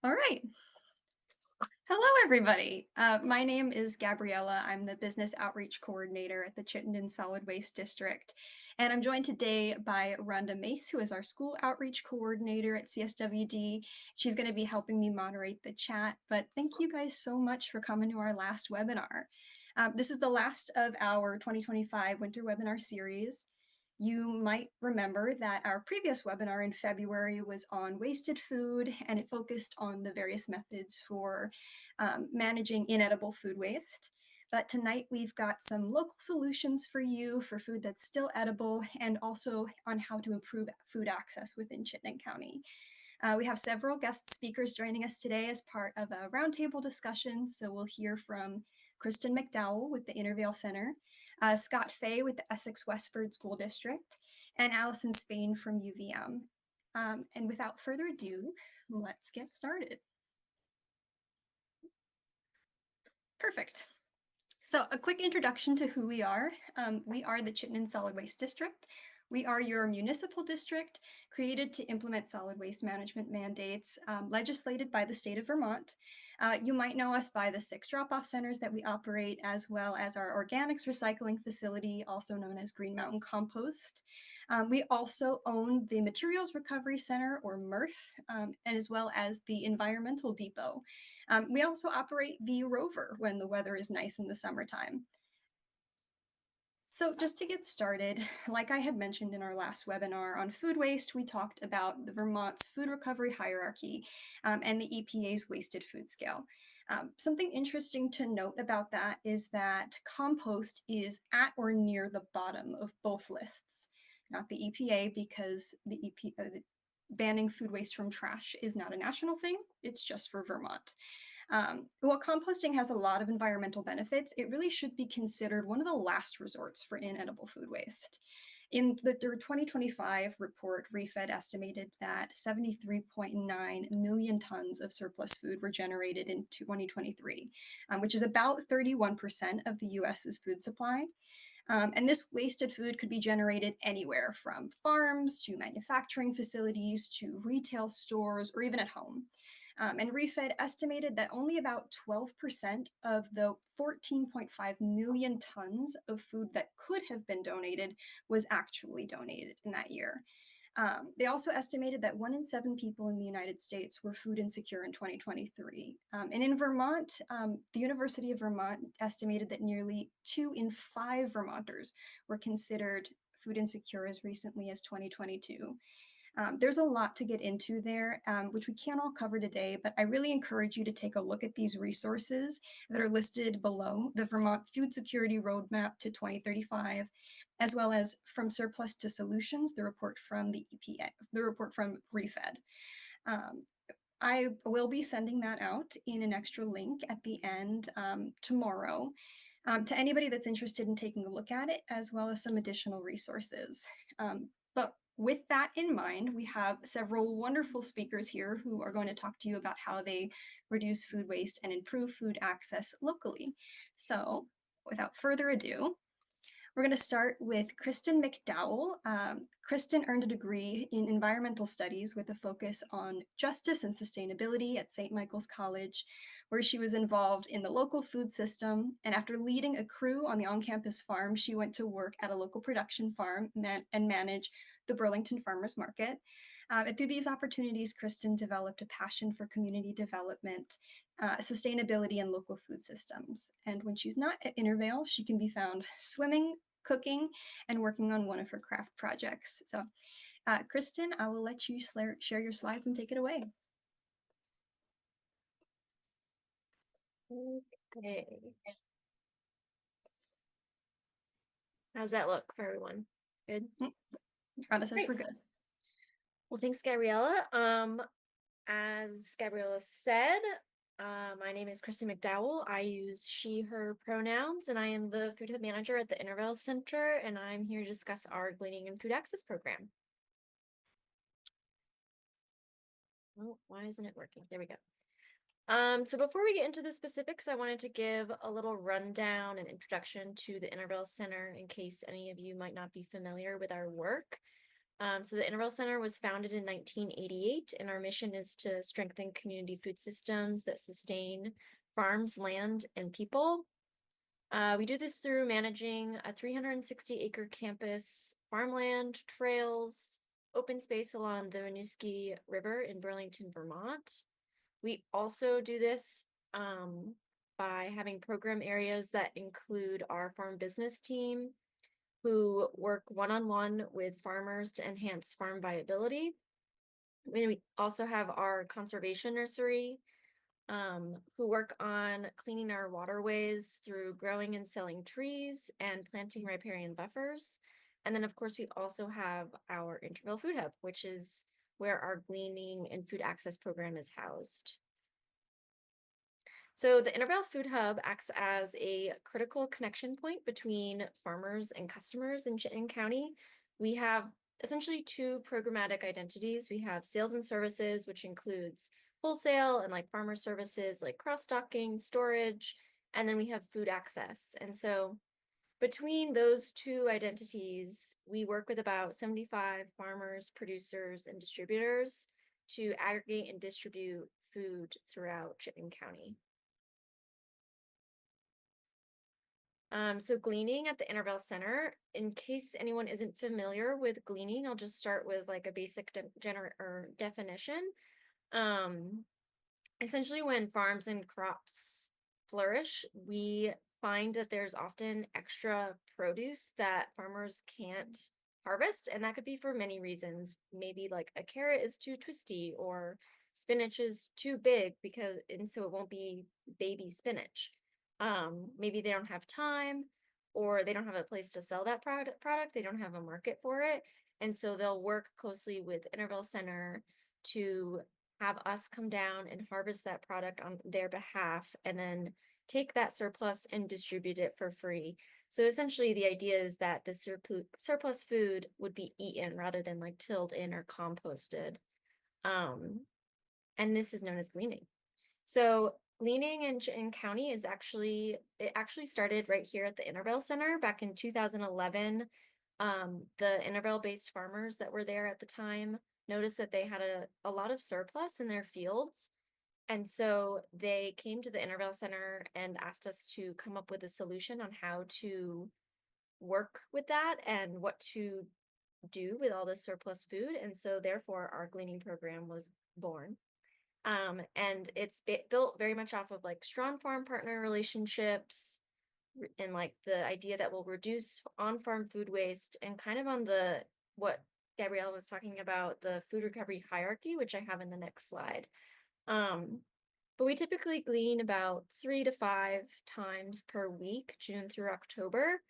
All right. Hello, everybody. My name is Gabriella. I'm the Business Outreach Coordinator at the Chittenden Solid Waste District. And I'm joined today by Rhonda Mace, who is our School Outreach Coordinator at CSWD. She's going to be helping me moderate the chat, but thank you guys so much for coming to our last webinar. This is the last of our 2025 winter webinar series. You might remember that our previous webinar in February was on wasted food, and it focused on the various methods for managing inedible food waste. But tonight we've got some local solutions for you for food that's still edible, and also on how to improve food access within Chittenden County. We have several guest speakers joining us today as part of a roundtable discussion. So we'll hear from Kristen McDowell with the Intervale Center, Scott Fay with the Essex Westford School District, and Allison Spain from UVM. And without further ado, let's get started. Perfect. So a quick introduction to who we are. We are the Chittenden Solid Waste District. We are your municipal district created to implement solid waste management mandates legislated by the state of Vermont. You might know us by the 6 drop-off centers that we operate, as well as our organics recycling facility, also known as Green Mountain Compost. We also own the Materials Recovery Center, or MRF, and as well as the Environmental Depot. We also operate the Rover when the weather is nice in the summertime. So just to get started, like I had mentioned in our last webinar on food waste, we talked about the Vermont's food recovery hierarchy and the EPA's wasted food scale. Something interesting to note about that is that compost is at or near the bottom of both lists, not the EPA, because the banning food waste from trash is not a national thing, it's just for Vermont. While composting has a lot of environmental benefits, it really should be considered one of the last resorts for inedible food waste. In their 2025 report, ReFed estimated that 73.9 million tons of surplus food were generated in 2023, which is about 31% of the US's food supply. And this wasted food could be generated anywhere from farms to manufacturing facilities to retail stores or even at home. And ReFed estimated that only about 12% of the 14.5 million tons of food that could have been donated was actually donated in that year. They also estimated that 1 in 7 people in the United States were food insecure in 2023. And in Vermont, the University of Vermont estimated that nearly 2 in 5 Vermonters were considered food insecure as recently as 2022. There's a lot to get into there, which we can't all cover today, but I really encourage you to take a look at these resources that are listed below: the Vermont Food Security Roadmap to 2035, as well as From Surplus to Solutions, the report from the EPA, the report from ReFed. I will be sending that out in an extra link at the end tomorrow to anybody that's interested in taking a look at it, as well as some additional resources. But with that in mind, we have several wonderful speakers here who are going to talk to you about how they reduce food waste and improve food access locally. So without further ado, we're going to start with Kristen McDowell. Kristen earned a degree in environmental studies with a focus on justice and sustainability at St. Michael's College, where she was involved in the local food system. And after leading a crew on the on-campus farm, she went to work at a local production farm and manage the Burlington Farmers Market. And through these opportunities, Kristen developed a passion for community development, sustainability, and local food systems. And when she's not at Intervale, she can be found swimming, cooking, and working on one of her craft projects. So, Kristen, I will let you share your slides and take it away. Okay. How's that look for everyone? Good? Rhonda says we're good. Well, thanks, Gabriella. As Gabriella said, my name is Kristen McDowell. I use she, her pronouns, and I am the food hub manager at the Intervale Center, and I'm here to discuss our gleaning and food access program. Oh, why isn't it working? There we go. So before we get into the specifics, I wanted to give a little rundown and introduction to the Intervale Center in case any of you might not be familiar with our work. So the Intervale Center was founded in 1988, and our mission is to strengthen community food systems that sustain farms, land, and people. We do this through managing a 360-acre campus, farmland, trails, open space along the Winooski River in Burlington, Vermont. We also do this by having program areas that include our farm business team, who work one-on-one with farmers to enhance farm viability. We also have our conservation nursery, who work on cleaning our waterways through growing and selling trees and planting riparian buffers. And then, of course, we also have our Intervale Food Hub, which is where our gleaning and food access program is housed. So the Intervale Food Hub acts as a critical connection point between farmers and customers in Chittenden County. We have essentially two programmatic identities. We have sales and services, which includes wholesale and like farmer services like cross-docking, storage, and then we have food access. And so between those two identities, we work with about 75 farmers, producers, and distributors to aggregate and distribute food throughout Chittenden County. So gleaning at the Intervale Center, in case anyone isn't familiar with gleaning, I'll just start with like a basic definition. Um, Essentially, when farms and crops flourish, we find that there's often extra produce that farmers can't harvest, and that could be for many reasons. Maybe like a carrot is too twisty, or spinach is too big and so it won't be baby spinach. Maybe they don't have time, or they don't have a place to sell that product. They don't have a market for it, and so they'll work closely with Intervale Center to have us come down and harvest that product on their behalf and then take that surplus and distribute it for free. So essentially, the idea is that the surplus food would be eaten rather than like tilled in or composted. Um, and this is known as gleaning. So gleaning in Chittenden County it actually started right here at the Intervale Center back in 2011. The Intervale-based farmers that were there at the time noticed that they had a lot of surplus in their fields. And so they came to the Intervale Center and asked us to come up with a solution on how to work with that and what to do with all this surplus food. And so therefore our gleaning program was born. And it's built very much off of like strong farm partner relationships, and like the idea that will reduce on-farm food waste, and kind of on the what Gabrielle was talking about, the food recovery hierarchy, which I have in the next slide. Um, but we typically glean about 3 to 5 times per week, June through October.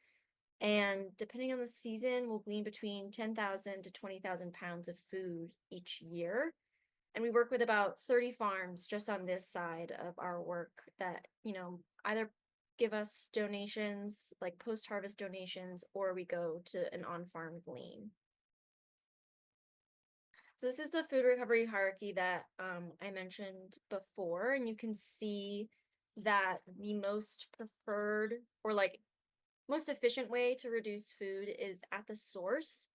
And depending on the season, we'll glean between 10,000 to 20,000 pounds of food each year. And we work with about 30 farms just on this side of our work that, either give us donations, like post-harvest donations, or we go to an on-farm glean. So this is the food recovery hierarchy that I mentioned before, and you can see that the most preferred or like most efficient way to reduce food is at the source.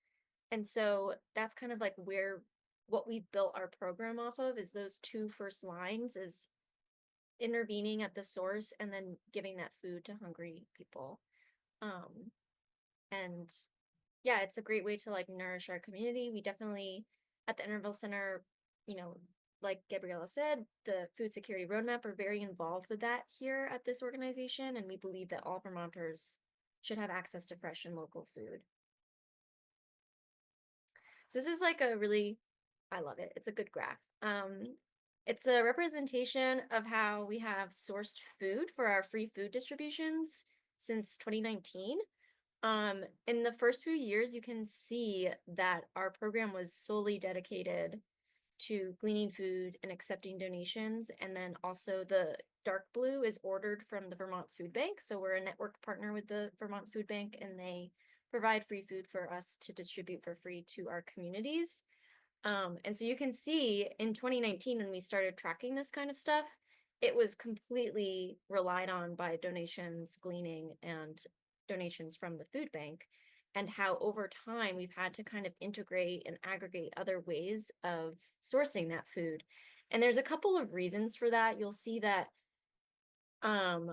And so that's kind of like what we built our program off of, is those two first lines, is intervening at the source and then giving that food to hungry people. And yeah, it's a great way to like nourish our community. We definitely at the Intervale Center, like Gabriella said, the food security roadmap are very involved with that here at this organization, and we believe that all Vermonters should have access to fresh and local food. So this is like I love it. It's a good graph. It's a representation of how we have sourced food for our free food distributions since 2019. In the first few years, you can see that our program was solely dedicated to gleaning food and accepting donations. And then also the dark blue is ordered from the Vermont Food Bank. So we're a network partner with the Vermont Food Bank, and they provide free food for us to distribute for free to our communities. And so you can see in 2019, when we started tracking this kind of stuff, it was completely relied on by donations, gleaning, and donations from the food bank. and how over time we've had to kind of integrate and aggregate other ways of sourcing that food. And there's a couple of reasons for that. You'll see that um,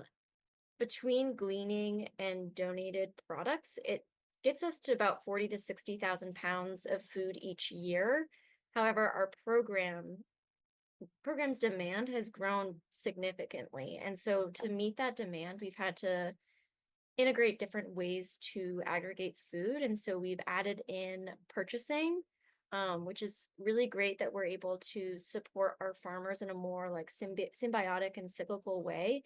between gleaning and donated products, it gets us to about 40 to 60,000 pounds of food each year. However, our program's demand has grown significantly. And so to meet that demand, we've had to integrate different ways to aggregate food. And so we've added in purchasing, which is really great that we're able to support our farmers in a more like symbiotic and cyclical way,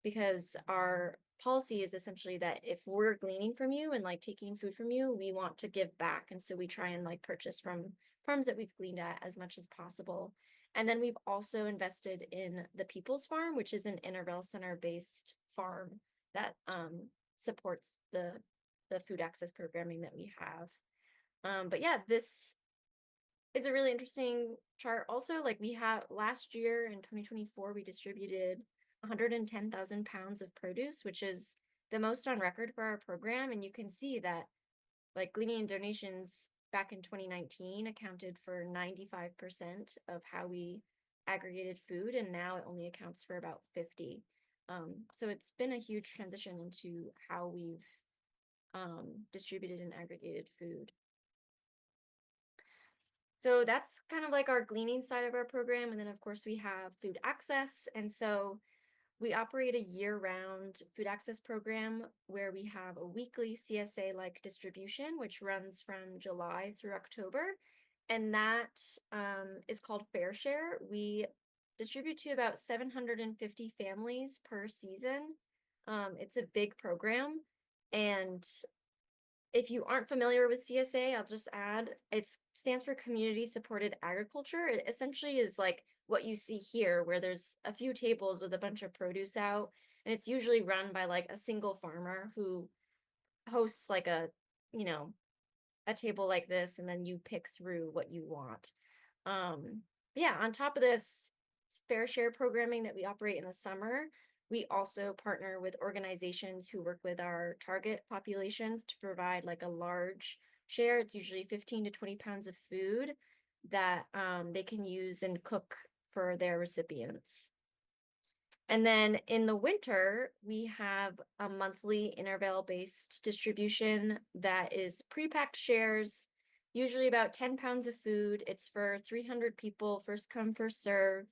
because our policy is essentially that if we're gleaning from you and like taking food from you, we want to give back. And so we try and like purchase from farms that we've gleaned at as much as possible. And then we've also invested in the People's Farm, which is an Intervale Center based farm that supports the food access programming that we have. But yeah, this is a really interesting chart. Also, like we had last year in 2024, we distributed 110,000 pounds of produce, which is the most on record for our program. And you can see that like gleaning and donations back in 2019 accounted for 95% of how we aggregated food, and now it only accounts for about 50. So it's been a huge transition into how we've distributed and aggregated food. So that's kind of like our gleaning side of our program. And then, of course, we have food access. And so we operate a year-round food access program where we have a weekly CSA-like distribution, which runs from July through October. And that is called Fair Share. We distribute to about 750 families per season. It's a big program. And if you aren't familiar with CSA, I'll just add, it stands for Community Supported Agriculture. It essentially is like what you see here, where there's a few tables with a bunch of produce out, and it's usually run by like a single farmer who hosts like you know, a table like this, and then you pick through what you want. Yeah, on top of this fair share programming that we operate in the summer, we also partner with organizations who work with our target populations to provide like a large share. It's usually 15 to 20 pounds of food that they can use and cook for their recipients. And then in the winter, we have a monthly Intervale based distribution that is pre-packed shares, usually about 10 pounds of food. It's for 300 people, first come, first serve.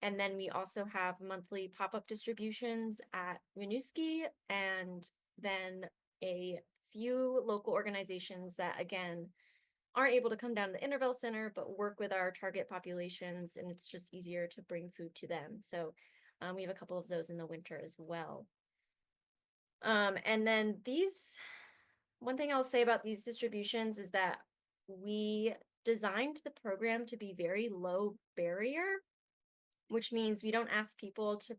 And then we also have monthly pop-up distributions at Winooski, and then a few local organizations that, again, aren't able to come down to the Intervale Center, but work with our target populations, and it's just easier to bring food to them. So we have a couple of those in the winter as well. And then one thing I'll say about these distributions is that we designed the program to be very low barrier, which means we don't ask people to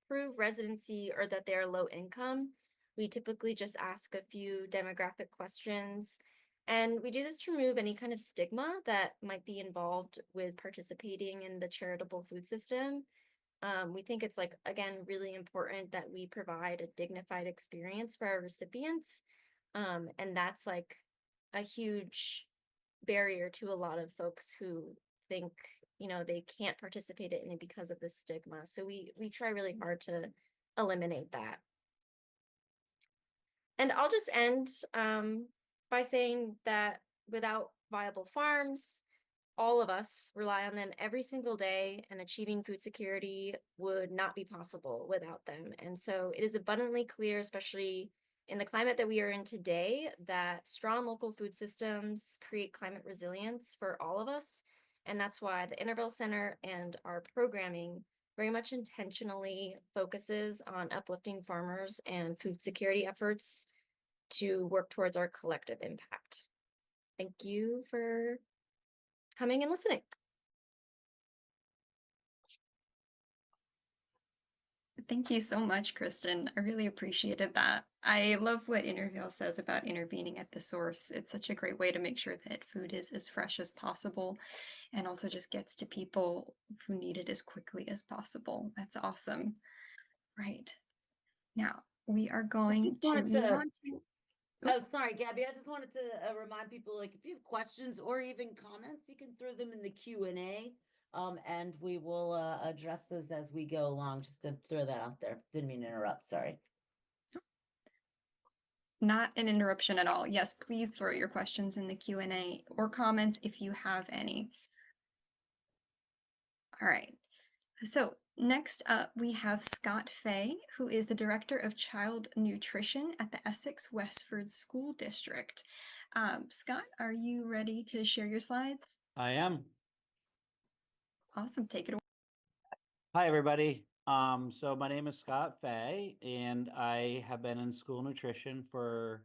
prove residency or that they're low income. We typically just ask a few demographic questions. And we do this to remove any kind of stigma that might be involved with participating in the charitable food system. We think it's like, again, really important that we provide a dignified experience for our recipients. And that's like a huge barrier to a lot of folks who think, they can't participate in it because of this stigma. So we try really hard to eliminate that. And I'll just end by saying that without viable farms, all of us rely on them every single day, and achieving food security would not be possible without them. And so it is abundantly clear, especially in the climate that we are in today, that strong local food systems create climate resilience for all of us. And that's why the Intervale Center and our programming very much intentionally focuses on uplifting farmers and food security efforts to work towards our collective impact. Thank you for coming and listening. Thank you so much, Kristen. I really appreciated that. I love what Intervale says about intervening at the source. It's such a great way to make sure that food is as fresh as possible and also just gets to people who need it as quickly as possible. That's awesome. Right. Now, we are I going just to wanted move to on to Oh, sorry, Gabby. I just wanted to remind people, like, if you have questions or even comments, you can throw them in the Q&A, and we will address those as we go along. Just to throw that out there. Didn't mean to interrupt. Sorry. Not an interruption at all. Yes, please throw your questions in the Q&A or comments if you have any. All right. So next up, we have Scott Fay, who is the Director of Child Nutrition at the Essex Westford School District. Scott, are you ready to share your slides? I am. Awesome, take it away. Hi, everybody. So my name is Scott Fay, and I have been in school nutrition for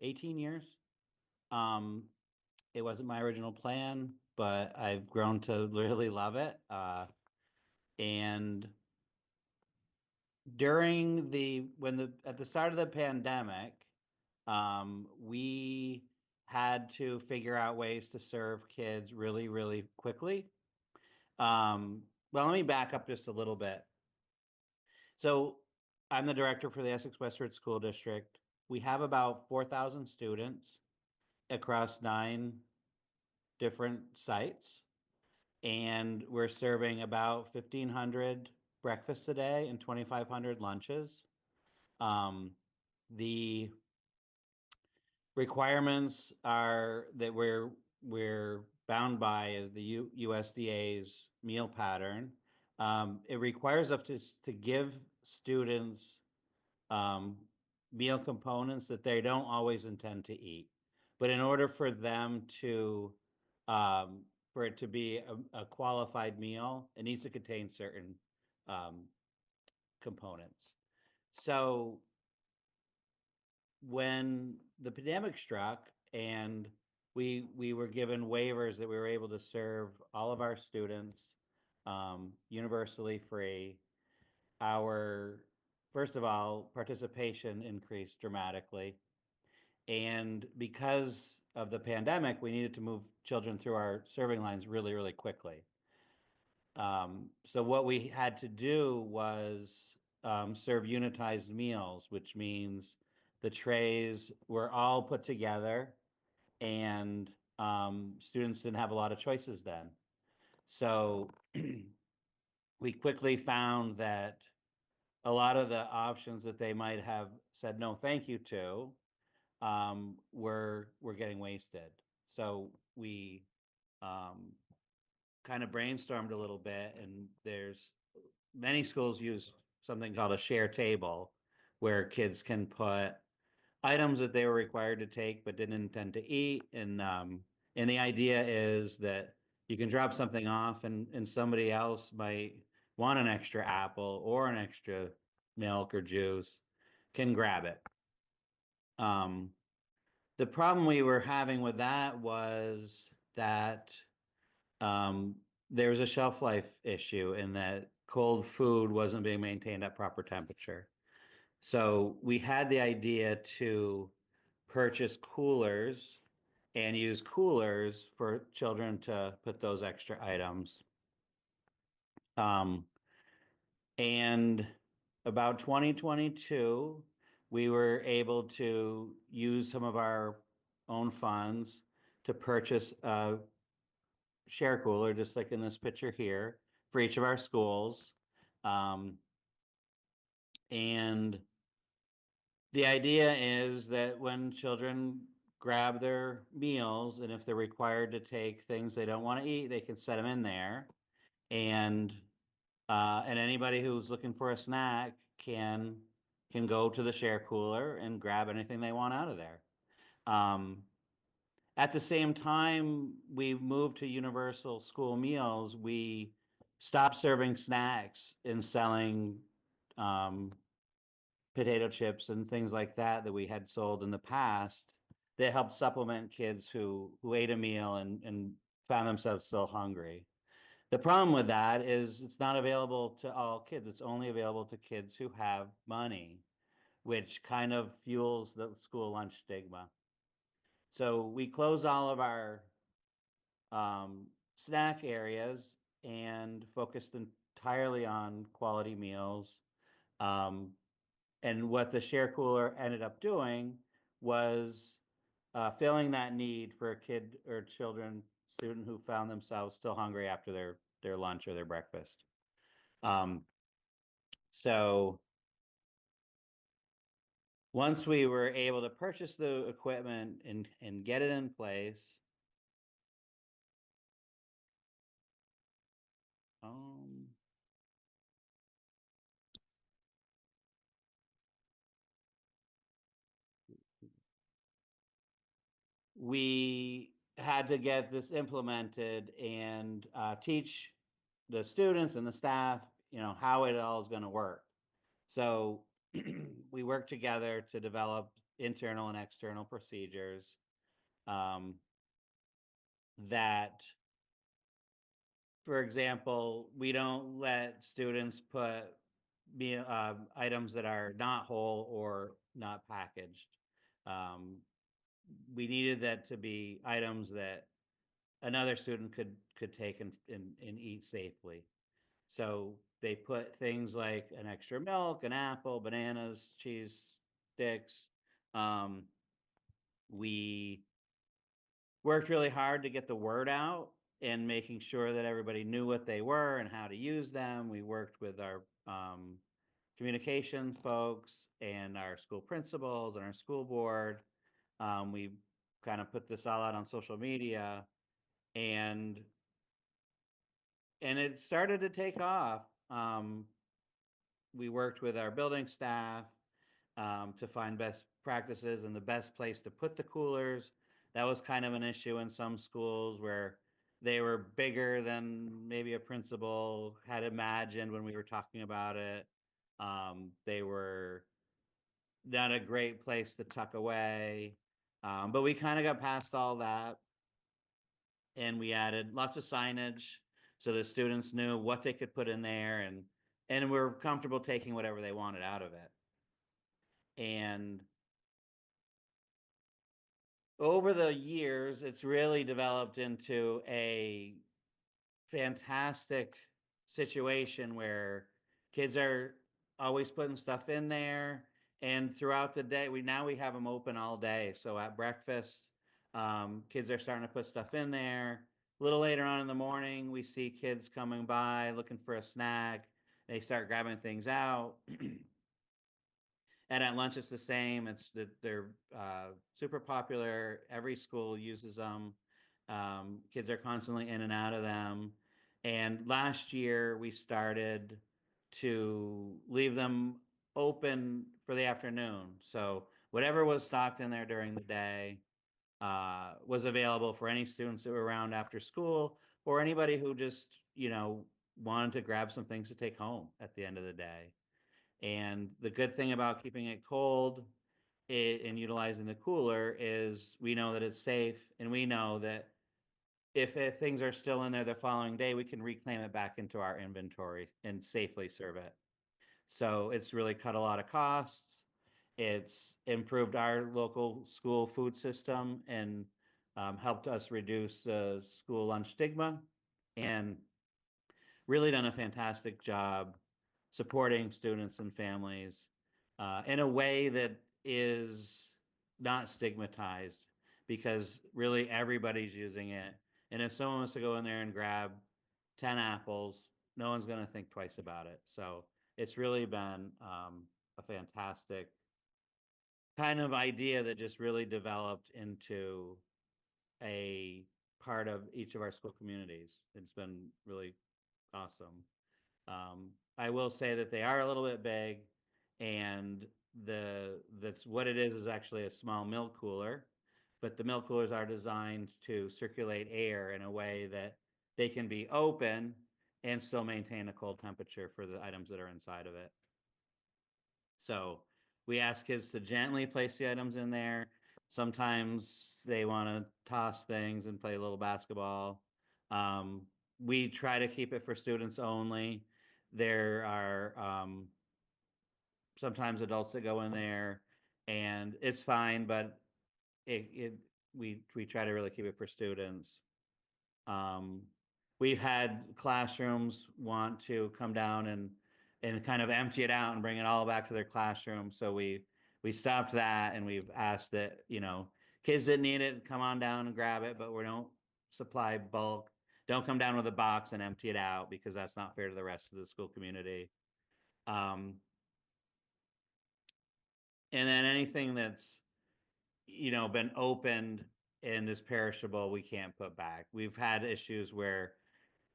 18 years. It wasn't my original plan, but I've grown to really love it. And at the start of the pandemic, we had to figure out ways to serve kids really, really quickly. Well, let me back up just a little bit. So I'm the director for the Essex Westford School District. We have about 4,000 students across 9 different sites, and we're serving about 1,500 breakfasts a day and 2,500 lunches. The requirements are that we're bound by the USDA's meal pattern. It requires us to give students meal components that they don't always intend to eat. But in order for them to, for it to be a qualified meal, it needs to contain certain components. So when the pandemic struck and we were given waivers that we were able to serve all of our students universally free, our first of all participation increased dramatically, and because of the pandemic we needed to move children through our serving lines really, really quickly. So what we had to do was serve unitized meals, which means the trays were all put together, and students didn't have a lot of choices then. So we quickly found that a lot of the options that they might have said no thank you to were getting wasted. So we kind of brainstormed a little bit, and there's many schools use something called a share table, where kids can put items that they were required to take but didn't intend to eat, and the idea is that you can drop something off, and somebody else might want an extra apple or an extra milk or juice, can grab it. The problem we were having with that was that um, there was a shelf life issue in that cold food wasn't being maintained at proper temperature. So we had the idea to purchase coolers and use coolers for children to put those extra items. Um, and about 2022, we were able to use some of our own funds to purchase a share cooler, just like in this picture here, for each of our schools. Um, and the idea is that when children grab their meals, and if they're required to take things they don't want to eat, they can set them in there. And anybody who's looking for a snack can go to the share cooler and grab anything they want out of there. Um, at the same time we moved to universal school meals, we stopped serving snacks and selling um, potato chips and things like that we had sold in the past that helped supplement kids who ate a meal and found themselves still hungry. The problem with that is it's not available to all kids. It's only available to kids who have money, which kind of fuels the school lunch stigma. So we closed all of our snack areas and focused entirely on quality meals. Um, and what the share cooler ended up doing was filling that need for a kid or student who found themselves still hungry after their lunch or their breakfast. So once we were able to purchase the equipment and get it in place, we had to get this implemented and teach the students and the staff, how it all is going to work. So we worked together to develop internal and external procedures that, for example, we don't let students put items that are not whole or not packaged. We needed that to be items that another student could take and eat safely. So they put things like an extra milk, an apple, bananas, cheese sticks. We worked really hard to get the word out and making sure that everybody knew what they were and how to use them. We worked with our communications folks and our school principals and our school board. We kind of put this all out on social media, and it started to take off. We worked with our building staff to find best practices and the best place to put the coolers. That was kind of an issue in some schools where they were bigger than maybe a principal had imagined when we were talking about it. They were not a great place to tuck away. But we kind of got past all that, and we added lots of signage so the students knew what they could put in there, and were comfortable taking whatever they wanted out of it. And over the years, it's really developed into a fantastic situation where kids are always putting stuff in there, and throughout the day we have them open all day. So at breakfast, kids are starting to put stuff in there. A little later on in the morning, we see kids coming by looking for a snack. They start grabbing things out. And at lunch, it's the same. It's that they're super popular. Every school uses them. Kids are constantly in and out of them. And last year, we started to leave them open for the afternoon. So whatever was stocked in there during the day was available for any students that were around after school, or anybody who just, wanted to grab some things to take home at the end of the day. And the good thing about keeping it cold and utilizing the cooler is we know that it's safe, and we know that if things are still in there the following day, we can reclaim it back into our inventory and safely serve it. So it's really cut a lot of costs. It's improved our local school food system and helped us reduce school lunch stigma, and really done a fantastic job supporting students and families in a way that is not stigmatized, because really everybody's using it. And if someone wants to go in there and grab 10 apples, no one's going to think twice about it. So it's really been a fantastic kind of idea that just really developed into a part of each of our school communities. It's been really awesome. I will say that they are a little bit big, and that's what it is actually a small milk cooler, but the milk coolers are designed to circulate air in a way that they can be open and still maintain a cold temperature for the items that are inside of it. So we ask kids to gently place the items in there. Sometimes they want to toss things and play a little basketball. Um, we try to keep it for students only. There are sometimes adults that go in there, and it's fine, but we try to really keep it for students. Um, we've had classrooms want to come down and kind of empty it out and bring it all back to their classroom. So we we stopped that, and we've asked that, you know, kids that need it, come on down and grab it, but we don't supply bulk. Don't come down with a box and empty it out, because that's not fair to the rest of the school community. And then anything that's, you know, been opened and is perishable, we can't put back. We've had issues where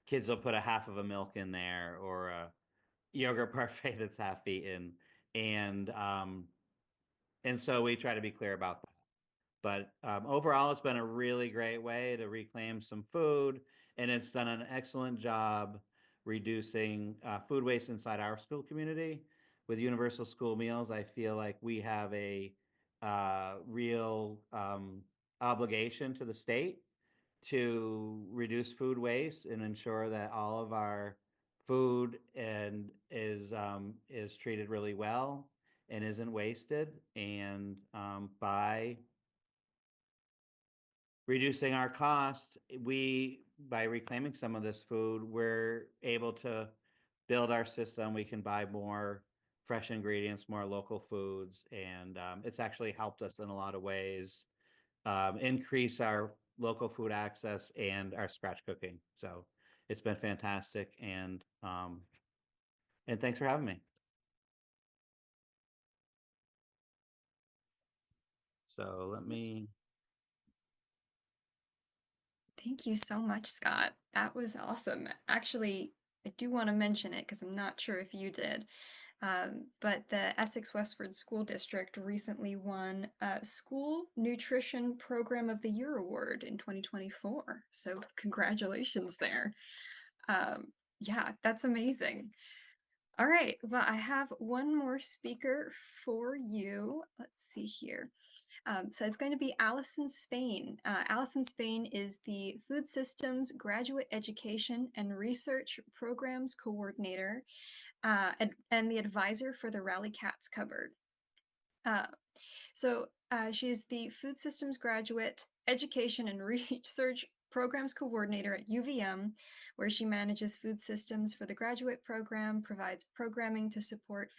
kids will put a half of a milk in there, or a yogurt parfait that's half eaten, and so we try to be clear about that. But overall, it's been a really great way to reclaim some food, and it's done an excellent job reducing food waste inside our school community. With universal school meals, I feel like we have a real obligation to the state to reduce food waste and ensure that all of our food and is treated really well and isn't wasted. And by reducing our cost, by reclaiming some of this food, we're able to build our system. We can buy more fresh ingredients, more local foods, and it's actually helped us in a lot of ways increase our local food access and our scratch cooking. So it's been fantastic, and thanks for having me. So let me. Thank you so much, Scott. That was awesome. Actually, I do want to mention it because I'm not sure if you did. But the Essex Westford School District recently won a School Nutrition Program of the Year Award in 2024. So congratulations there. Yeah, that's amazing. All right, well, I have one more speaker for you. Let's see here. So it's going to be Allison Spain. Allison Spain is the Food Systems Graduate Education and Research Programs Coordinator and the advisor for the Rally Cats Cupboard. She is the Food Systems Graduate Education and Research Programs Coordinator at UVM, where she manages food systems for the graduate program, provides programming to support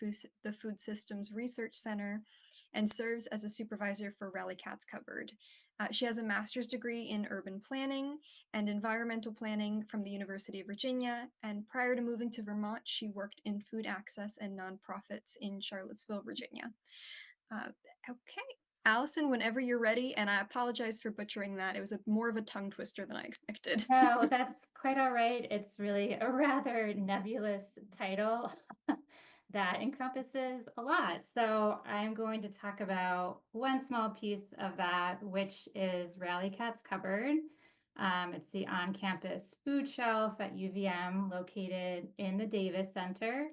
the Food Systems Research Center, and serves as a supervisor for Rally Cats Cupboard. She has a master's degree in urban planning and environmental planning from the University of Virginia, and prior to moving to Vermont, she worked in food access and nonprofits in Charlottesville, Virginia. Okay, Allison, whenever you're ready, and I apologize for butchering that. It was more of a tongue twister than I expected. No, that's quite all right. It's really a rather nebulous title that encompasses a lot. So I'm going to talk about one small piece of that, which is Rally Cats Cupboard. It's the on-campus food shelf at UVM located in the Davis Center.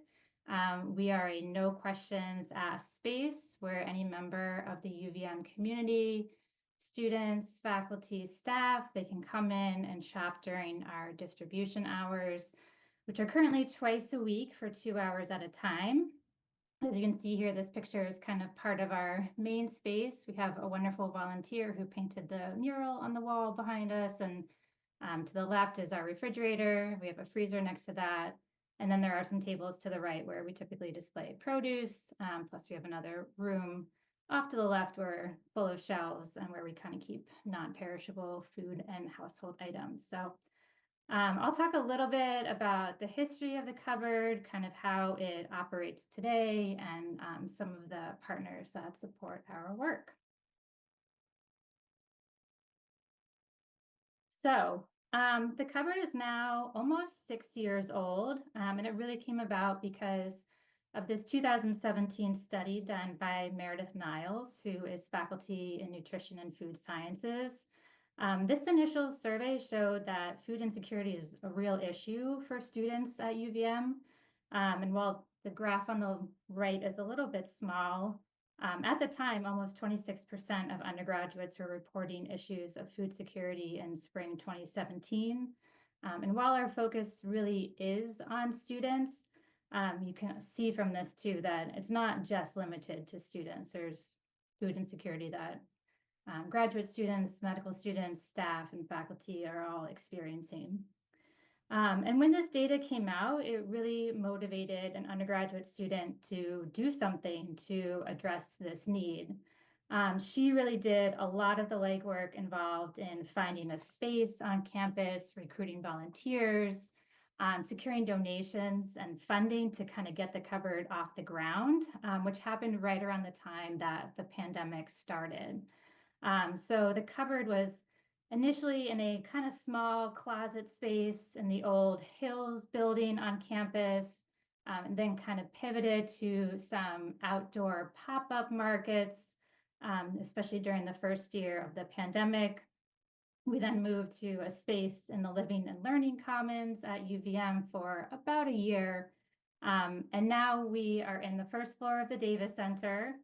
We are a no questions asked space where any member of the UVM community, students, faculty, staff, they can come in and shop during our distribution hours, which are currently twice a week for 2 hours at a time. As you can see here, this picture is kind of part of our main space. We have a wonderful volunteer who painted the mural on the wall behind us, and to the left is our refrigerator. We have a freezer next to that. And then there are some tables to the right where we typically display produce. Plus we have another room off to the left where full of shelves and where we kind of keep non-perishable food and household items. So I'll talk a little bit about the history of the cupboard, kind of how it operates today, and some of the partners that support our work. So the cupboard is now almost 6 years old, and it really came about because of this 2017 study done by Meredith Niles, who is faculty in nutrition and food sciences. This initial survey showed that food insecurity is a real issue for students at UVM. And while the graph on the right is a little bit small, at the time, almost 26% of undergraduates were reporting issues of food security in spring 2017. And while our focus really is on students, you can see from this too that it's not just limited to students. There's food insecurity that graduate students, medical students, staff, and faculty are all experiencing. And when this data came out, it really motivated an undergraduate student to do something to address this need. She really did a lot of the legwork involved in finding a space on campus, recruiting volunteers, securing donations and funding to kind of get the cupboard off the ground, which happened right around the time that the pandemic started. So the cupboard was initially in a kind of small closet space in the old Hills building on campus, and then kind of pivoted to some outdoor pop-up markets, especially during the first year of the pandemic. We then moved to a space in the Living and Learning Commons at UVM for about a year. And now we are in the first floor of the Davis Center.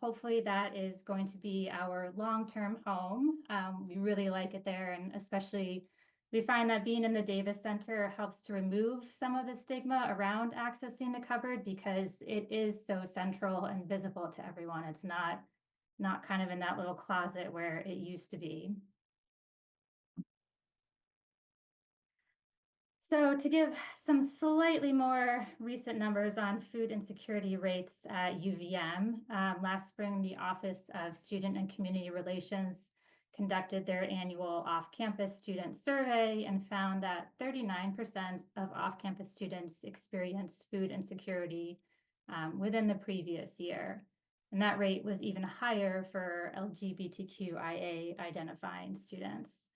Hopefully that is going to be our long-term home. We really like it there, and especially we find that being in the Davis Center helps to remove some of the stigma around accessing the cupboard because it is so central and visible to everyone. It's not kind of in that little closet where it used to be. So to give some slightly more recent numbers on food insecurity rates at UVM, last spring, the Office of Student and Community Relations conducted their annual off-campus student survey and found that 39% of off-campus students experienced food insecurity within the previous year. And that rate was even higher for LGBTQIA identifying students.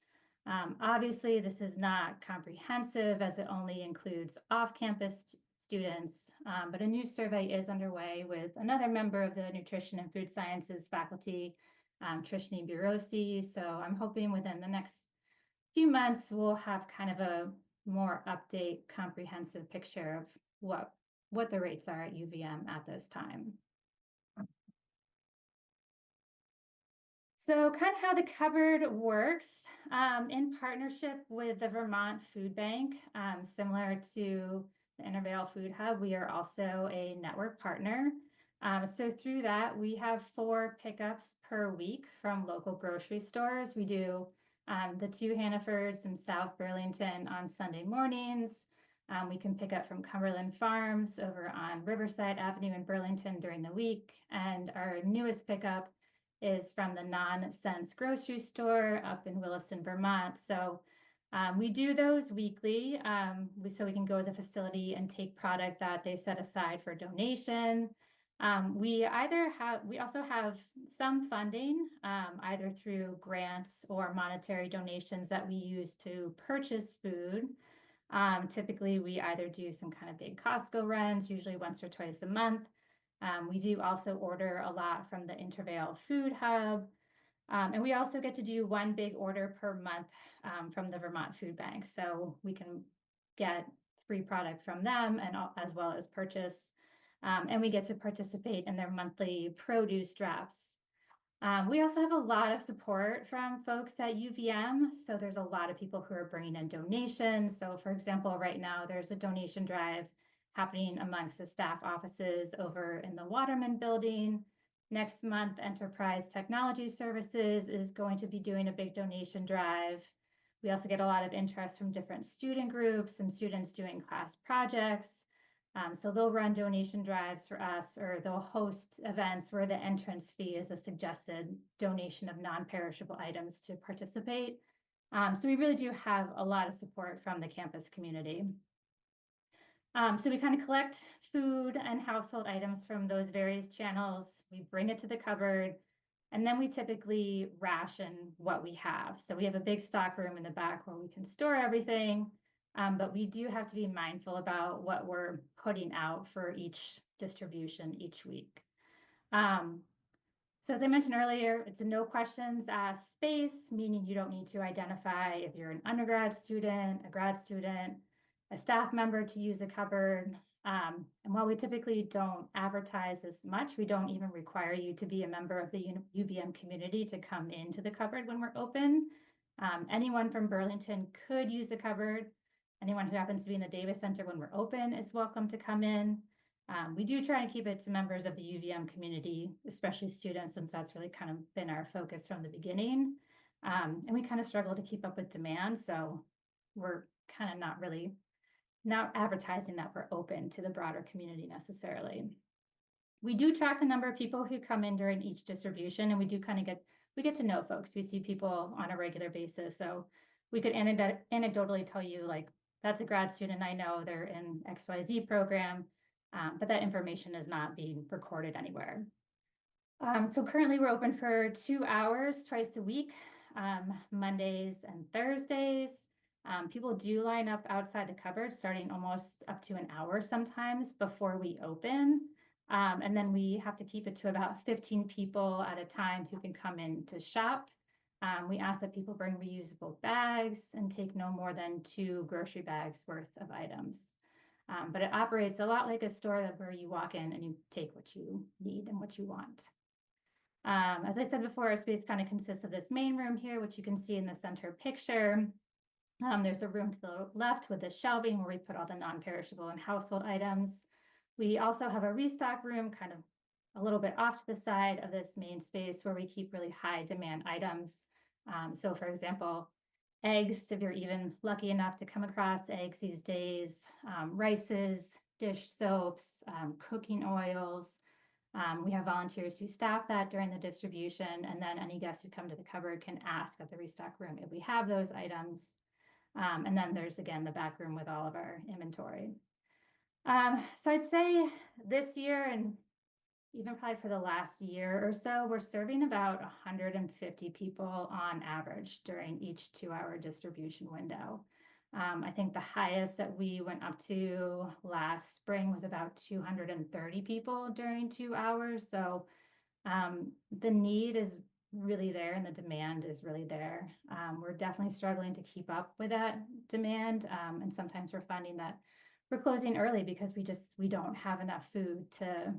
Obviously, this is not comprehensive as it only includes off-campus students, but a new survey is underway with another member of the Nutrition and Food Sciences faculty, Trishni Birosi. So I'm hoping within the next few months, we'll have kind of a more comprehensive picture of what the rates are at UVM at this time. So kind of how the cupboard works, in partnership with the Vermont Food Bank, similar to the Intervale Food Hub, we are also a network partner. So through that, we have 4 pickups per week from local grocery stores. We do the 2 Hannafords in South Burlington on Sunday mornings. We can pick up from Cumberland Farms over on Riverside Avenue in Burlington during the week. And our newest pickup is from the Non-Sense grocery store up in Williston, Vermont. So we do those weekly, so we can go to the facility and take product that they set aside for donation. We also have some funding, either through grants or monetary donations that we use to purchase food. Typically, we either do some kind of big Costco runs, usually once or twice a month. We do also order a lot from the Intervale Food Hub. And we also get to do 1 big order per month from the Vermont Food Bank. So we can get free product from them and as well as purchase. And we get to participate in their monthly produce drops. We also have a lot of support from folks at UVM. So there's a lot of people who are bringing in donations. So for example, right now there's a donation drive happening amongst the staff offices over in the Waterman building. Next month, Enterprise Technology Services is going to be doing a big donation drive. We also get a lot of interest from different student groups and students doing class projects. So they'll run donation drives for us, or they'll host events where the entrance fee is a suggested donation of non-perishable items to participate. So we really do have a lot of support from the campus community. So we kind of collect food and household items from those various channels. We bring it to the cupboard, and then we typically ration what we have. So we have a big stock room in the back where we can store everything, but we do have to be mindful about what we're putting out for each distribution each week. So as I mentioned earlier, it's a no questions asked space, meaning you don't need to identify if you're an undergrad student, a grad student, a staff member to use a cupboard. And while we typically don't advertise as much, we don't even require you to be a member of the UVM community to come into the cupboard when we're open. Anyone from Burlington could use a cupboard. Anyone who happens to be in the Davis Center when we're open is welcome to come in. We do try to keep it to members of the UVM community, especially students, since that's really kind of been our focus from the beginning. And we kind of struggle to keep up with demand. So we're kind of not advertising that we're open to the broader community necessarily. We do track the number of people who come in during each distribution, and we do kind of get to know folks. We see people on a regular basis, so we could anecdotally tell you, like, that's a grad student, I know they're in XYZ program, but that information is not being recorded anywhere. So currently we're open for 2 hours twice a week, Mondays and Thursdays. People do line up outside the cupboard, starting almost up to an hour sometimes before we open. And then we have to keep it to about 15 people at a time who can come in to shop. We ask that people bring reusable bags and take no more than 2 grocery bags worth of items. But it operates a lot like a store where you walk in and you take what you need and what you want. As I said before, our space kind of consists of this main room here, which you can see in the center picture. There's a room to the left with the shelving where we put all the non-perishable and household items. We also have a restock room kind of a little bit off to the side of this main space where we keep really high demand items. So for example, eggs, if you're even lucky enough to come across eggs these days, rices, dish soaps, cooking oils. We have volunteers who staff that during the distribution, and then any guests who come to the cupboard can ask at the restock room if we have those items. And then there's, again, the back room with all of our inventory. So I'd say this year, and even probably for the last year or so, we're serving about 150 people on average during each 2-hour distribution window. I think the highest that we went up to last spring was about 230 people during 2 hours. So the need is really there and the demand is really there. We're definitely struggling to keep up with that demand. And sometimes we're finding that we're closing early because we don't have enough food to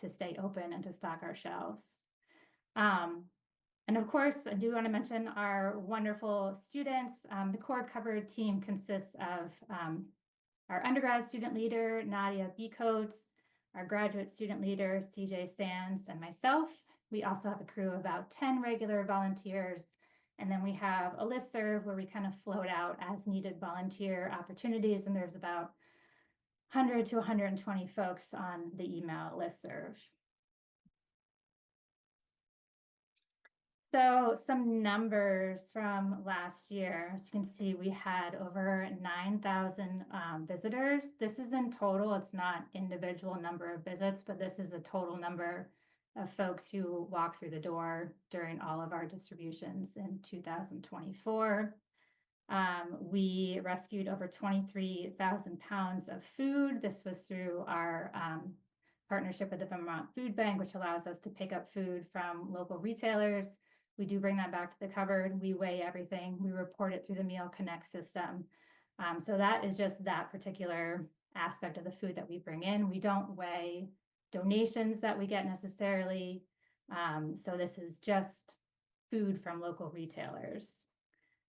stay open and to stock our shelves. And of course, I do want to mention our wonderful students. The core cupboard team consists of our undergrad student leader, Nadia B. Coates, our graduate student leader, CJ Sands, and myself. We also have a crew of about 10 regular volunteers. And then we have a listserv where we kind of float out as needed volunteer opportunities. And there's about 100 to 120 folks on the email listserv. So some numbers from last year. As you can see, we had over 9,000 visitors. This is in total. It's not individual number of visits, but this is a total number of folks who walk through the door during all of our distributions in 2024. We rescued over 23,000 pounds of food. This was through our partnership with the Vermont Food Bank, which allows us to pick up food from local retailers. We do bring that back to the cupboard. We weigh everything. We report it through the Meal Connect system. So that is just that particular aspect of the food that we bring in. We don't weigh donations that we get necessarily. So this is just food from local retailers.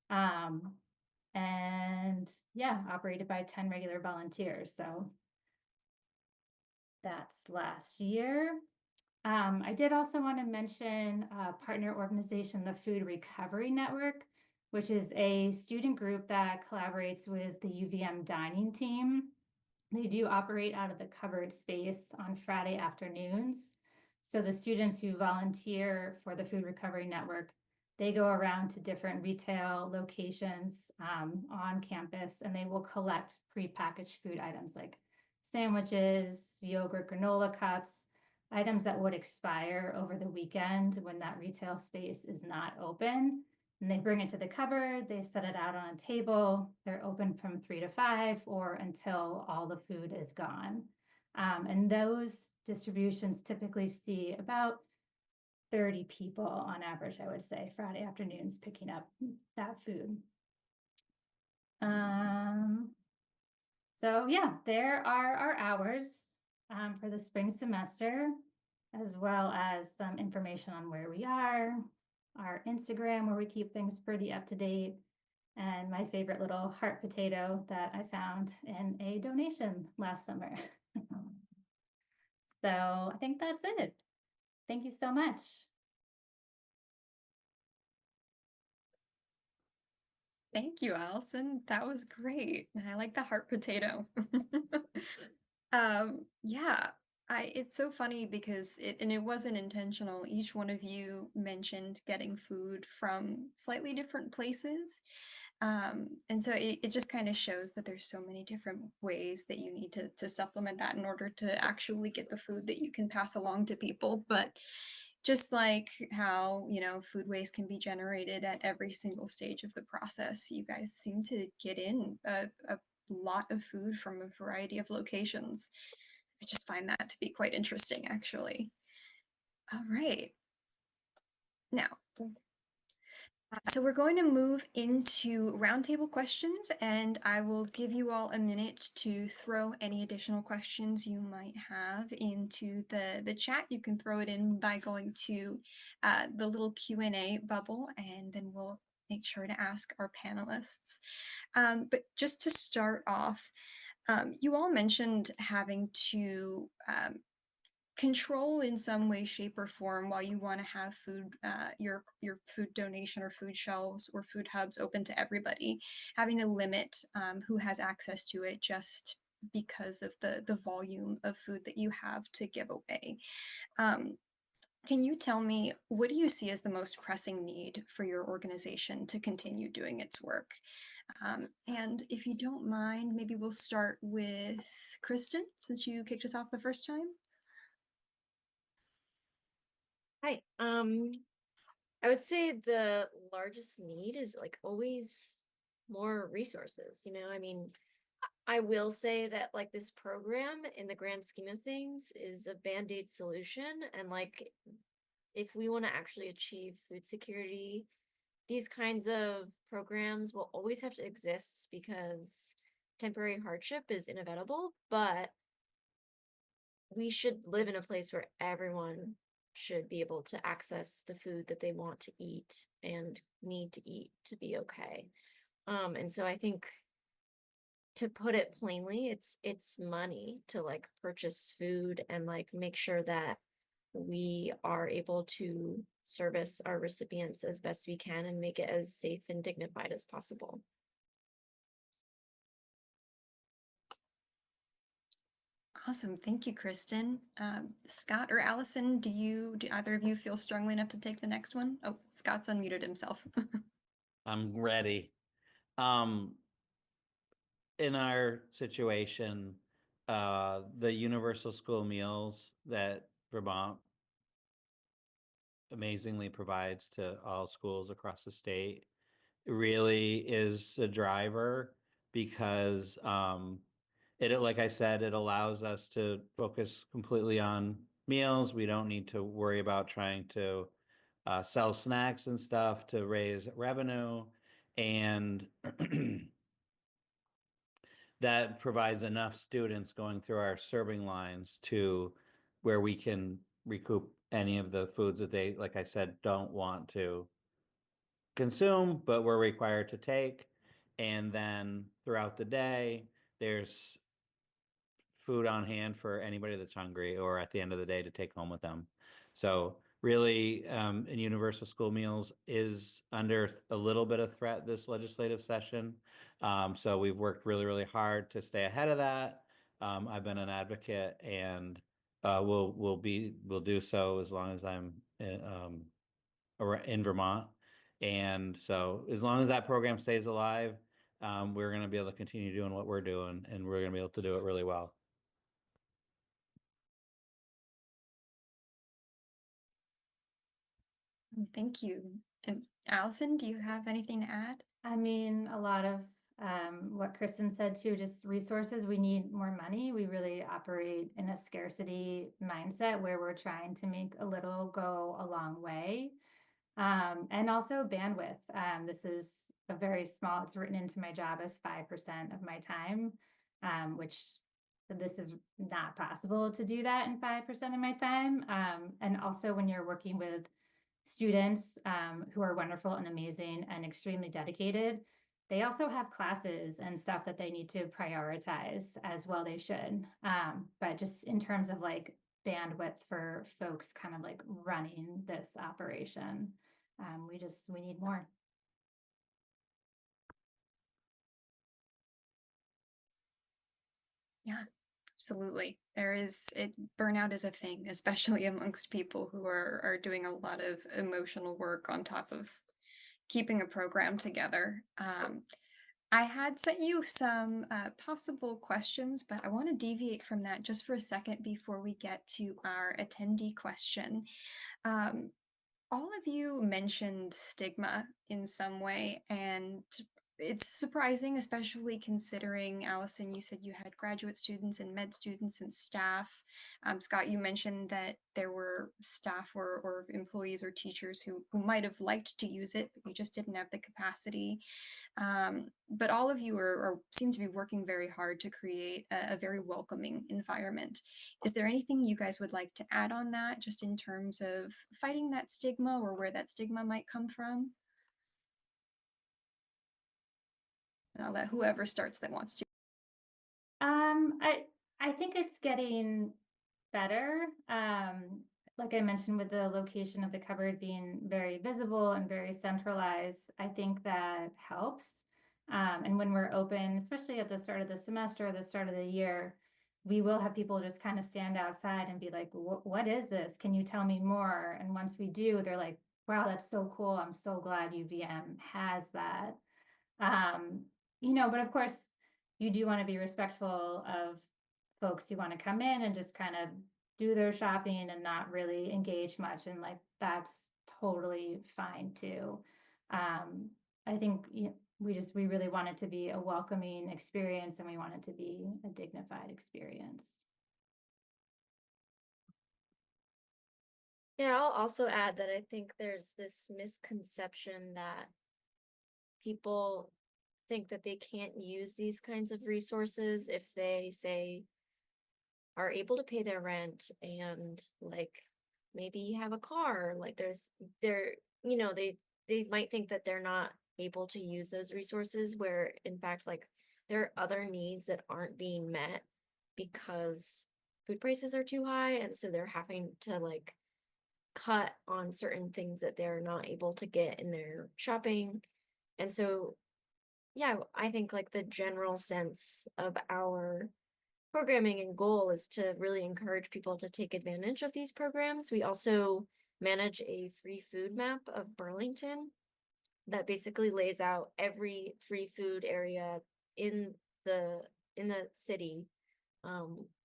And yeah, operated by 10 regular volunteers. So that's last year. I did also want to mention a partner organization, the Food Recovery Network, which is a student group that collaborates with the UVM dining team. They do operate out of the cupboard space on Friday afternoons. So the students who volunteer for the Food Recovery Network, they go around to different retail locations on campus, and they will collect prepackaged food items like sandwiches, yogurt, granola cups, items that would expire over the weekend when that retail space is not open. And they bring it to the cupboard, they set it out on a table, they're open from 3 to 5 or until all the food is gone. And those distributions typically see about 30 people on average, I would say, Friday afternoons picking up that food. So yeah, there are our hours for the spring semester, as well as some information on where we are, our Instagram where we keep things pretty up to date, and my favorite little heart potato that I found in a donation last summer. So I think that's it. Thank you so much. Thank you, Allison. That was great. And I like the heart potato. Yeah, it's so funny because it wasn't intentional. Each one of you mentioned getting food from slightly different places. And so it just kind of shows that there's so many different ways that you need to supplement that in order to actually get the food that you can pass along to people. But just like how, food waste can be generated at every single stage of the process, you guys seem to get in a lot of food from a variety of locations. I just find that to be quite interesting, actually. All right. Now, so we're going to move into roundtable questions, and I will give you all a minute to throw any additional questions you might have into the chat. You can throw it in by going to the little Q&A bubble, and then we'll make sure to ask our panelists. But just to start off, you all mentioned having to control in some way, shape, or form while you want to have food, your food donation or food shelves or food hubs open to everybody, having to limit who has access to it just because of the volume of food that you have to give away. Can you tell me, what do you see as the most pressing need for your organization to continue doing its work? And if you don't mind, maybe we'll start with Kristen, since you kicked us off the first time. Hi. I would say the largest need is like always more resources, I mean, I will say that like this program in the grand scheme of things is a band-aid solution, and like if we want to actually achieve food security, these kinds of programs will always have to exist because temporary hardship is inevitable, but we should live in a place where everyone should be able to access the food that they want to eat and need to eat to be okay. And so I think, to put it plainly, it's money to like purchase food and like make sure that we are able to service our recipients as best we can and make it as safe and dignified as possible. Awesome. Thank you, Kristen. Scott or Allison, do either of you feel strongly enough to take the next one? Oh, Scott's unmuted himself. I'm ready. In our situation, the universal school meals that Vermont amazingly provides to all schools across the state really is a driver because it, like I said, it allows us to focus completely on meals. We don't need to worry about trying to sell snacks and stuff to raise revenue. And that provides enough students going through our serving lines to where we can recoup any of the foods that they, like I said, don't want to consume, but we're required to take. And then throughout the day, there's food on hand for anybody that's hungry or at the end of the day to take home with them. So really, and universal school meals is under a little bit of threat this legislative session. So we've worked really, really hard to stay ahead of that. I've been an advocate, and we'll do so as long as I'm in Vermont. And so as long as that program stays alive, we're going to be able to continue doing what we're doing, and we're going to be able to do it really well. Thank you. And Allison, do you have anything to add? I mean, a lot of what Kristen said too, just resources. We need more money. We really operate in a scarcity mindset where we're trying to make a little go a long way. And also bandwidth. This is a very small, it's written into my job as 5% of my time, which this is not possible to do that in 5% of my time. And also when you're working with students who are wonderful and amazing and extremely dedicated, they also have classes and stuff that they need to prioritize as well. They should. But just in terms of like bandwidth for folks kind of like running this operation, we need more. Yeah, absolutely. Burnout is a thing, especially amongst people who are doing a lot of emotional work on top of keeping a program together. I had sent you some possible questions, but I want to deviate from that just for a second before we get to our attendee question. Um, all of you mentioned stigma in some way, and it's surprising, especially considering, Allison, you said you had graduate students and med students and staff. Scott, you mentioned that there were staff or employees or teachers who might have liked to use it, but you just didn't have the capacity. But all of you seem to be working very hard to create a very welcoming environment. Is there anything you guys would like to add on that, just in terms of fighting that stigma or where that stigma might come from? And I'll let whoever starts that wants to. I think it's getting better. Like I mentioned, with the location of the cupboard being very visible and very centralized, I think that helps. And when we're open, especially at the start of the semester or the start of the year, we will have people just kind of stand outside and be like, what is this? Can you tell me more? And once we do, they're like, wow, that's so cool. I'm so glad UVM has that. Um, but of course, you do want to be respectful of folks who want to come in and just kind of do their shopping and not really engage much. And like, that's totally fine too. I think we really want it to be a welcoming experience, and we want it to be a dignified experience. Yeah, I'll also add that I think there's this misconception that people think that they can't use these kinds of resources if they say are able to pay their rent and like maybe have a car. Like they're they might think that they're not able to use those resources, where in fact like there are other needs that aren't being met because food prices are too high, and so they're having to like cut on certain things that they're not able to get in their shopping. And so yeah, I think like the general sense of our programming and goal is to really encourage people to take advantage of these programs. We also manage a free food map of Burlington that basically lays out every free food area in the city,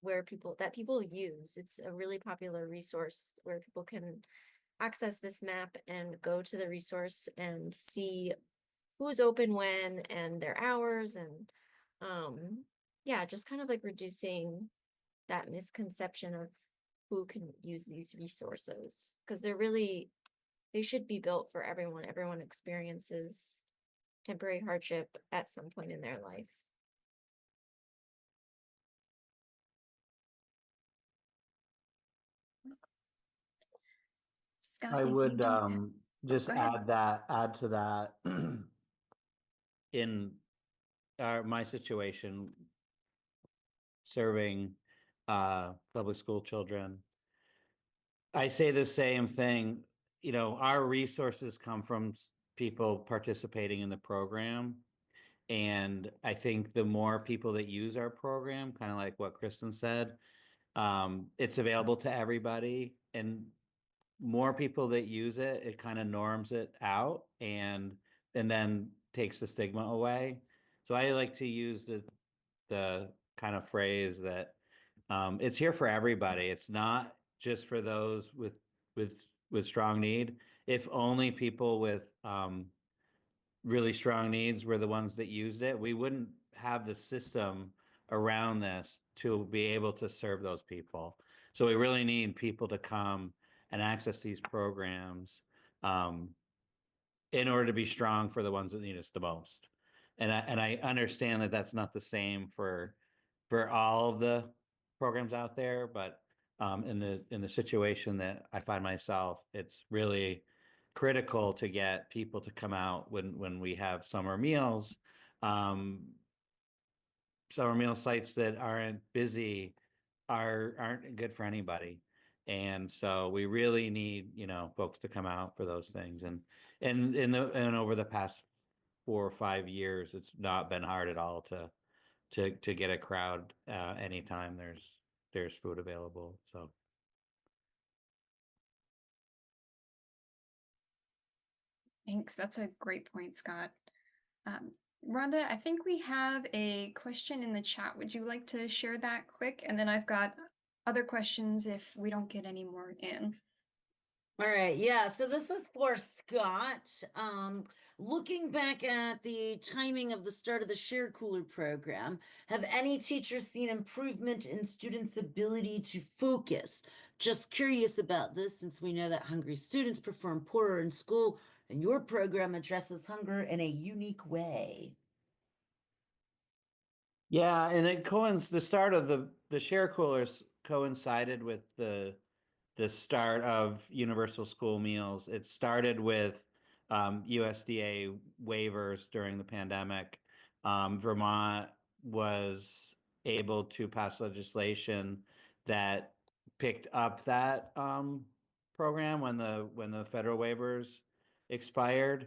where people use. It's a really popular resource where people can access this map and go to the resource and see who's open when and their hours, and yeah, just kind of like reducing that misconception of who can use these resources, because they should be built for everyone. Everyone experiences temporary hardship at some point in their life. Scott, I if you would can. just Go ahead. add to that in my situation, serving public school children. I say the same thing. Our resources come from people participating in the program. And I think the more people that use our program, kind of like what Kristen said, it's available to everybody. And more people that use it, it kind of norms it out and then takes the stigma away. So I like to use the kind of phrase that it's here for everybody. It's not just for those with with strong need. If only people with really strong needs were the ones that used it, we wouldn't have the system around this to be able to serve those people. So we really need people to come and access these programs um, in order to be strong for the ones that need us the most. And I understand that that's not the same for all of the programs out there, but in the situation that I find myself, it's really critical to get people to come out when we have summer meals. Um, Summer meal sites that aren't busy aren't good for anybody. And so we really need, folks to come out for those things. And over the past 4 or 5 years, it's not been hard at all to get a crowd anytime there's food available. So. Thanks. That's a great point, Scott. Um, Rhonda, I think we have a question in the chat. Would you like to share that quick? And then I've got other questions if we don't get any more in. All right, yeah, so this is for Scott. Looking back at the timing of the start of the Share Cooler program, have any teachers seen improvement in students' ability to focus? Just curious about this, since we know that hungry students perform poorer in school, and your program addresses hunger in a unique way. Yeah, and the start of the share coolers coincided with the start of universal school meals. It started with USDA waivers during the pandemic. Vermont was able to pass legislation that picked up that program when the federal waivers expired.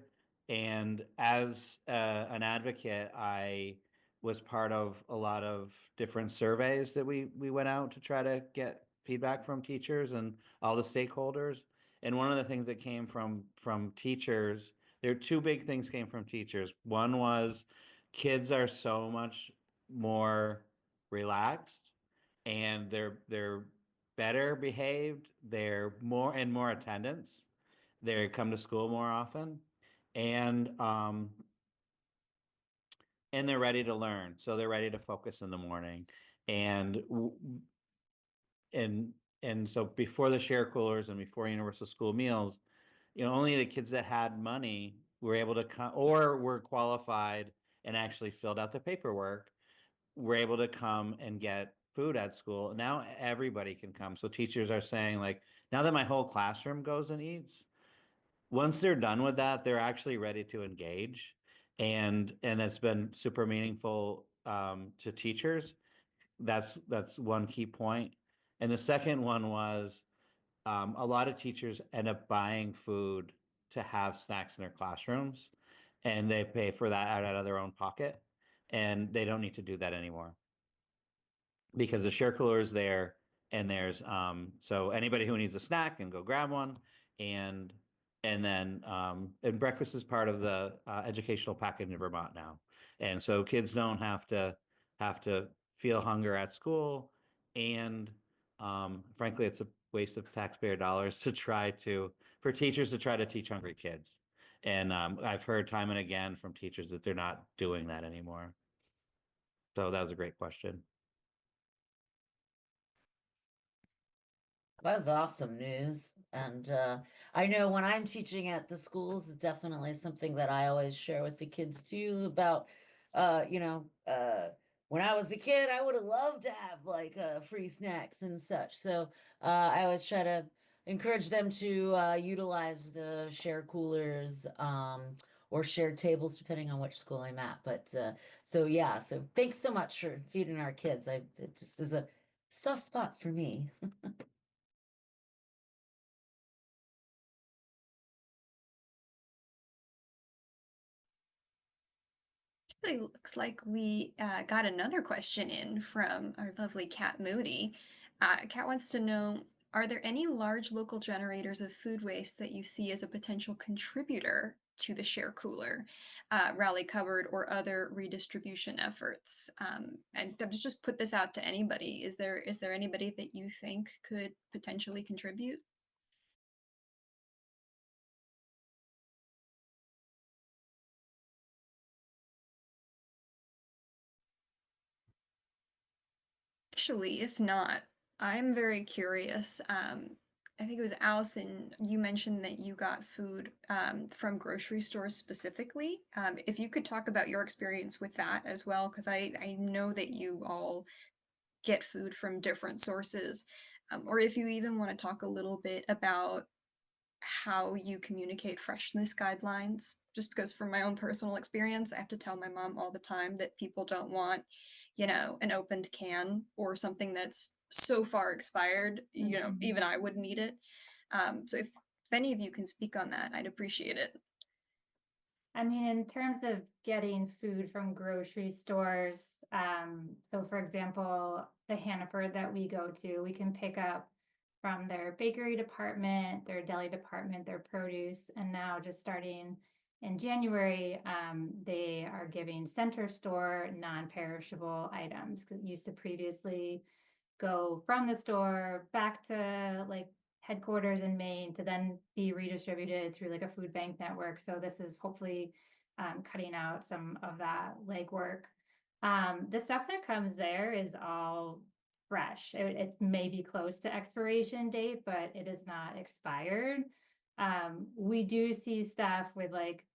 And as an advocate, I was part of a lot of different surveys that we went out to try to get feedback from teachers and all the stakeholders. And one of the things that came from teachers, there are two big things came from teachers. One was kids are so much more relaxed and they're better behaved, they're more in more attendance, they come to school more often, and they're ready to learn, so they're ready to focus in the morning. And and and so before the share coolers and before universal school meals, only the kids that had money were able to come or were qualified and actually filled out the paperwork were able to come and get food at school. Now everybody can come. So teachers are saying, like, now that my whole classroom goes and eats, once they're done with that, they're actually ready to engage. And it's been super meaningful to teachers. That's one key point. And the second one was a lot of teachers end up buying food to have snacks in their classrooms, and they pay for that out of their own pocket, and they don't need to do that anymore because the share cooler is there, and there's so anybody who needs a snack can go grab one. And then and breakfast is part of the educational package in Vermont now, and so kids don't have to feel hunger at school. And frankly, it's a waste of taxpayer dollars to try to for teachers to try to teach hungry kids. And I've heard time and again from teachers that they're not doing that anymore. So that was a great question. That's awesome news. And I know when I'm teaching at the schools, it's definitely something that I always share with the kids too about, when I was a kid, I would have loved to have like free snacks and such. So I always try to encourage them to utilize the share coolers or shared tables, depending on which school I'm at. But so yeah, so thanks so much for feeding our kids. It just is a soft spot for me. It looks like we got another question in from our lovely Kat Moody. Kat wants to know, are there any large local generators of food waste that you see as a potential contributor to the share cooler, rally cupboard, or other redistribution efforts? And just put this out to anybody. Is there anybody that you think could potentially contribute? Actually, if not, I'm very curious. I think it was Allison, you mentioned that you got food from grocery stores specifically. If you could talk about your experience with that as well, because I know that you all get food from different sources. Or if you even want to talk a little bit about how you communicate freshness guidelines, just because from my own personal experience, I have to tell my mom all the time that people don't want, an opened can or something that's so far expired, even I wouldn't eat it. So if any of you can speak on that, I'd appreciate it. I mean, in terms of getting food from grocery stores, so for example, the Hannaford that we go to, we can pick up from their bakery department, their deli department, their produce, and now just starting in January, they are giving center store non-perishable items. 'Cause it used to previously go from the store back to like headquarters in Maine to then be redistributed through like a food bank network. So this is hopefully cutting out some of that legwork. The stuff that comes there is all fresh. It may be close to expiration date, but it is not expired. We do see stuff with like,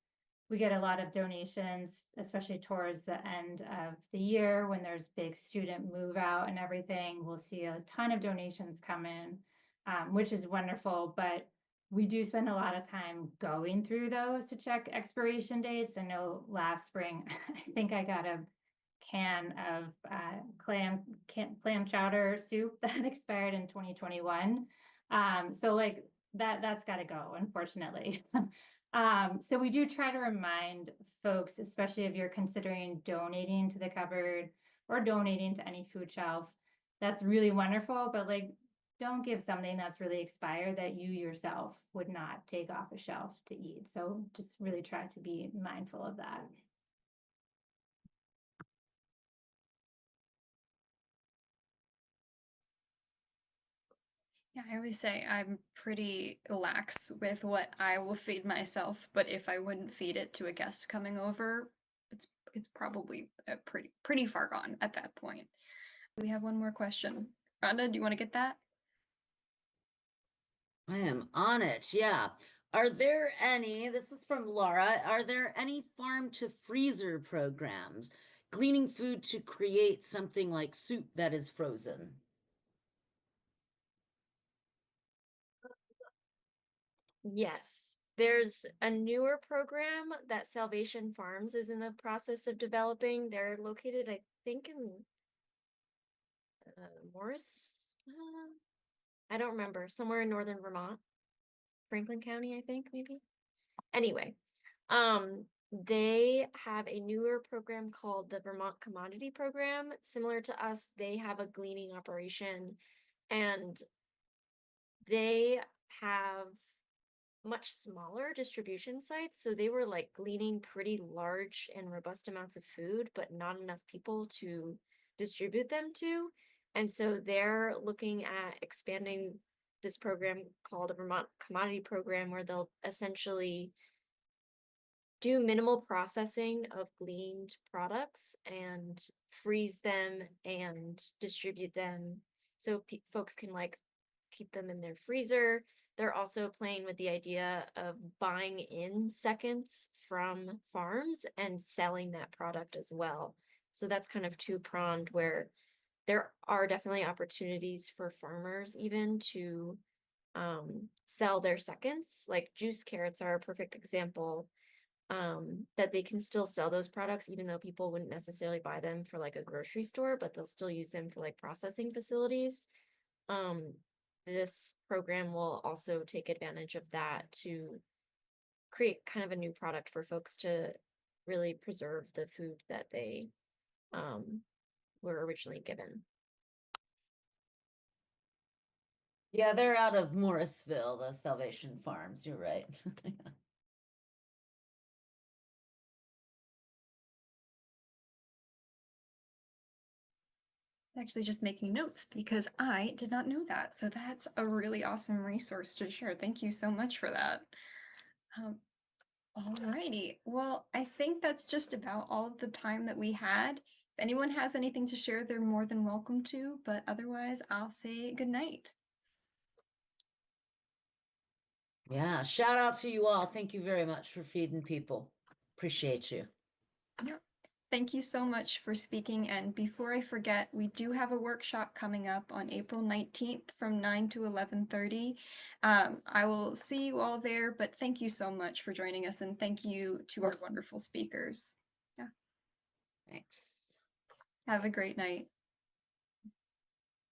we get a lot of donations, especially towards the end of the year when there's big student move out and everything. We'll see a ton of donations come in, which is wonderful, but we do spend a lot of time going through those to check expiration dates. I know last spring, I think I got a can of clam chowder soup that expired in 2021. So like that's got to go, unfortunately. So we do try to remind folks, especially if you're considering donating to the cupboard or donating to any food shelf, that's really wonderful, but like, don't give something that's really expired that you yourself would not take off a shelf to eat. So just really try to be mindful of that. Yeah, I always say I'm pretty lax with what I will feed myself, but if I wouldn't feed it to a guest coming over, it's probably pretty far gone at that point. We have one more question. Rhonda, do you want to get that? I am on it. Yeah. Are there any, this is from Laura, are there any farm to freezer programs, gleaning food to create something like soup that is frozen? Yes, there's a newer program that Salvation Farms is in the process of developing. They're located, I think, in Morris. I don't remember, somewhere in northern Vermont, Franklin County, I think, maybe. Anyway, they have a newer program called the Vermont Commodity Program. Similar to us, they have a gleaning operation, and they have much smaller distribution sites. So they were like gleaning pretty large and robust amounts of food, but not enough people to distribute them to. And so they're looking at expanding this program called a Vermont Commodity Program, where they'll essentially do minimal processing of gleaned products and freeze them and distribute them so folks can like keep them in their freezer. They're also playing with the idea of buying in seconds from farms and selling that product as well. So that's kind of two-pronged, where there are definitely opportunities for farmers even to sell their seconds. Like juice carrots are a perfect example, that they can still sell those products even though people wouldn't necessarily buy them for like a grocery store, but they'll still use them for like processing facilities. This program will also take advantage of that to create kind of a new product for folks to really preserve the food that they were originally given. Yeah, they're out of Morrisville, the Salvation Farms. You're right. Actually just making notes because I did not know that. So that's a really awesome resource to share. Thank you so much for that. Alrighty. Well, I think that's just about all of the time that we had. If anyone has anything to share, they're more than welcome to, but otherwise I'll say good night. Yeah, shout out to you all. Thank you very much for feeding people. Appreciate you. Yeah. Thank you so much for speaking. And before I forget, we do have a workshop coming up on April 19th from 9 to 11:30. I will see you all there, but thank you so much for joining us, and thank you to our wonderful speakers. Yeah. Thanks. Have a great night.